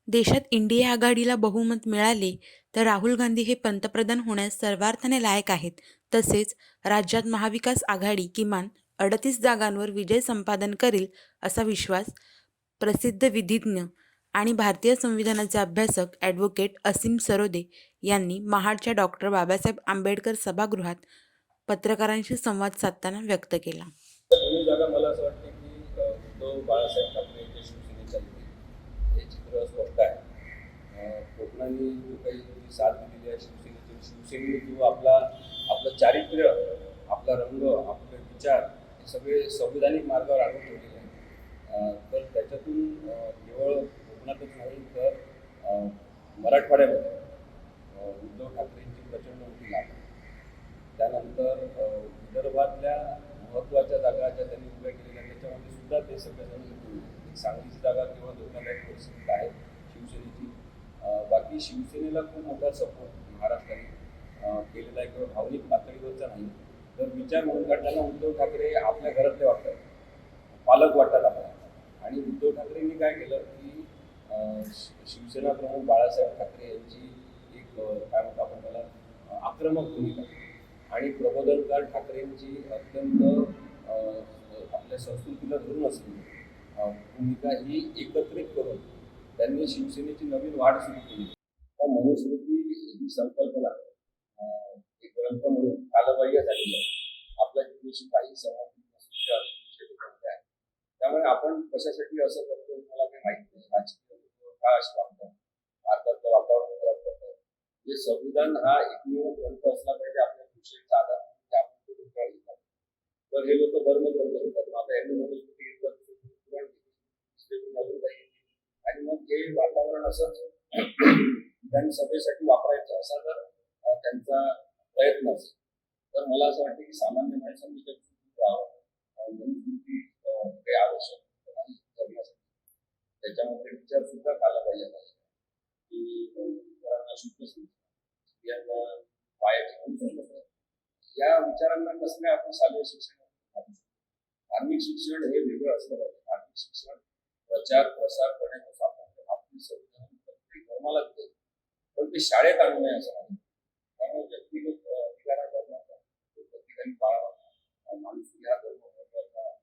देशात इंडिया आघाडीला बहुमत मिळाले तर राहुल गांधी हे पंतप्रधान होण्यास सर्वार्थाने लायक आहेत. तसेच राज्यात महाविकास आघाडी किमान 38 जागांवर विजय संपादन करेल असा विश्वास प्रसिद्ध विधिज्ञ आणि भारतीय संविधानाचे अभ्यासक ॲडव्होकेट असीम सरोदे यांनी महाडच्या डॉक्टर बाबासाहेब आंबेडकर सभागृहात पत्रकारांशी संवाद साधताना व्यक्त केला. दोन्ही जागा मला असं वाटते की उद्धव बाळासाहेब ठाकरे यांच्या शिवसेनेच्या हे चित्र स्पष्ट आहे. कोकणाने जो काही साथ दिलेली आहे शिवसेनेने जो आपलं चारित्र्य, आपला रंग, आपले विचार हे सगळे संविधानिक मार्गावर आणून ठेवलेले आहे. तर त्याच्यातून केवळ कोकणातच नाही तर मराठवाड्यामध्ये उद्धव ठाकरेंची प्रचंड मोठी लाभ आहे. त्यानंतर विदर्भातल्या महत्त्वाच्या जागा ज्या त्यांनी उभ्या केलेल्या त्याच्यामध्ये सुद्धा ते सगळेजण एक सांगलीची जागा केवळ धोकादायक परिस्थितीत आहे शिवसेनेची. बाकी शिवसेनेला खूप मोठा सपोर्ट महाराष्ट्राने केलेला आहे, किंवा भावनिक पातळीवरचा नाही तर विचार म्हणून काढताना उद्धव ठाकरे आपल्या घरातले वाटतात, पालक वाटतात आपल्याला. आणि उद्धव ठाकरेंनी काय केलं की शिवसेना प्रमुख बाळासाहेब ठाकरे यांची एक काय म्हणतो आपण त्याला आक्रमक भूमिका आणि प्रबोधनकार ठाकरेंची अत्यंत आपल्या संस्कृतीला धरून असलेली भूमिका ही एकत्रित करून त्यांनी शिवसेनेची नवीन वाढ सुरू केली. त्या मनुस्मृती ही संकल्पना एक ग्रंथ म्हणून कालबाह्य झालेली आहे. आपल्या जीवनाशी काही संबंधित आहे. त्यामुळे आपण कशासाठी असं करतो मला काही माहिती नाही. राजकीय का असे वागतात, भारताचं वातावरण खराब करतात. हे संविधान हा एकमेव ग्रंथ असला पाहिजे आपल्या विषयीचा आधार तर हे लोक धर्मग्रंथ घेतात. आता यांनी मनुस्मृती घेतलं आणि मग हे वातावरण असंच विधानसभेसाठी वापरायचं असा जर त्यांचा प्रयत्न असेल तर मला असं वाटतं की सामान्य माणसांनी मनुस्मृती काही आवश्यक नाही करण्यासाठी त्याच्यामध्ये विचार सुद्धा काला पाहिजे की यांना पायाची या विचारांना कसं काय आपण शालेय शिक्षण, धार्मिक शिक्षण हे वेगळं असलं पाहिजे. धार्मिक शिक्षण प्रचार प्रसार करण्याचं आपण आपली संविधान प्रत्येक धर्माला देतो, पण ते शाळेत आणू नये असं नाही. त्यामुळे व्यक्तिगत अधिकारा धर्माचा प्रत्येकाने पाळावा. माणूस या धर्म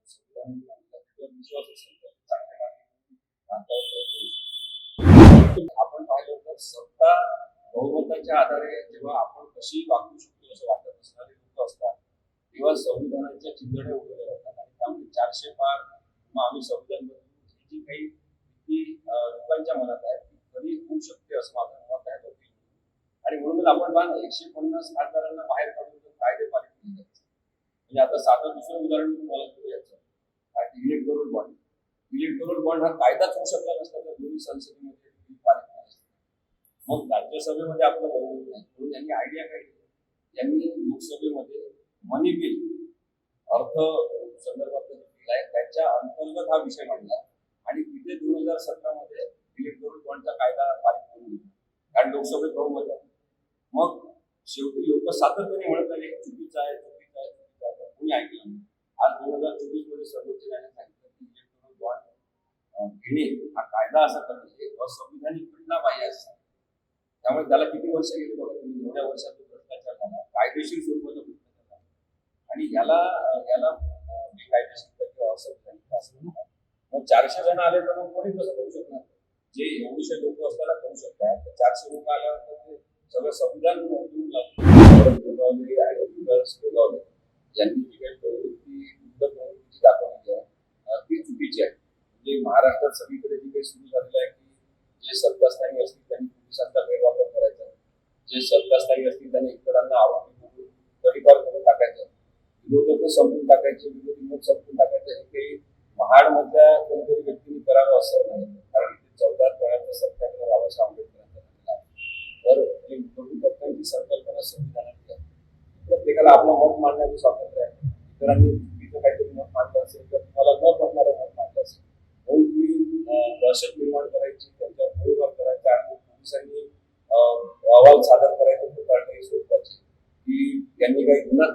संविधान विश्वास असेल तर चांगल्या आपण पाहिलं तर सत्ता बहुमताच्या आधारे जेव्हा आपण कशी वागू शकतो असं वाटत असणारे लोक असतात तेव्हा संविधानाच्या चिंधड्या उभे राहतात आणि त्यामुळे 400 पार किंवा आम्ही संविधान ही जी काही भीती लोकांच्या मनात आहे ती कधी होऊ शकते असं माझं मत आहे. आणि म्हणूनच आपण पहा 150 खासदारांना बाहेर काढून कायदे पारित केले जातात. म्हणजे आता साधं दुसरं उदाहरण तुम्हाला याचं इलेक्टोरल बॉन्ड. इलेक्टोरल बॉन्ड हा कायदाच होऊ शकला नसता तर दोन्ही संसदेमध्ये पारित केला असता. मग राज्यसभेमध्ये आपलं बहुमत नाही म्हणून यांनी आयडिया काय केली, यांनी लोकसभेमध्ये मनी बिल अर्थ संदर्भात बिल आहे त्याच्या अंतर्गत हा विषय मांडला आणि तिथे 2017 मध्ये इलेक्टोरल बॉन्डचा कायदा पारित करून दिला कारण लोकसभेत बहुमत आहे. मग शेवटी लोक सातत्याने म्हणत आले चुकीचं आहे चुकीचं आहे चुकीचं आहे, कोणी ऐकलं नाही. आज 2024 मध्ये सर्वोच्च न्यायालयाने सांगितलं की इलेक्टोरल बॉन्ड घेणे हा कायदा असा करणे हे असंविधानिक घटना पाहिजे असं. त्यामुळे त्याला किती वर्ष गेली बघा तुम्ही, एवढ्या वर्षात भ्रष्टाचार झाला, कायदेशीर स्वरूपाचा भ्रष्टाचार झाला आणि याला बेकायदेशीर किंवा असंविधानिक असं म्हणतात. मग 400 जण आले तर मग कोणी कसं करू शकणार, जे एवढेशे लोक असताना करू शकतात. तर 400 लोक आल्यावर ते सगळं संविधान यांनी जी काही प्रवृत्ती युद्ध प्रवृत्ती दाखवली आहे ती चुकीची आहे. म्हणजे महाराष्ट्रात सगळीकडे जी काही सुरू झालेलं आहे की जे सत्तास्थानी असतील त्यांनी पोलिसांचा गैरवापर करायचा, जे सत्तास्थानी असतील त्यांनी इतरांना आरोपी करून तडीपार करून टाकायचं, विरोधक संपून टाकायचे, विरोधी मत संपून टाकायचं. हे काही महाडमधल्या कोणत्याही व्यक्तीने करावं असं नाही कारण इथे 14 वेळाचं सरकारला बाबासाहेब आंबेडकरांचा झालेला आहे. तर जी विरोधी संकल्पना संविधानातली आहे. प्रत्येकाला आपलं मत मांडण्याचं स्वातंत्र्य आहे. इतरांनी चुकीचं काहीतरी मत मांडलं असेल तर तुम्हाला न पडणारं मत मांडलं असेल म्हणून तुम्ही दहशत निर्माण करायची, त्यांच्या गोळीबार करायचा आणि पोलिसांनी अहवाल सादर करायचे स्वरूपाचे की त्यांनी काही गुन्हा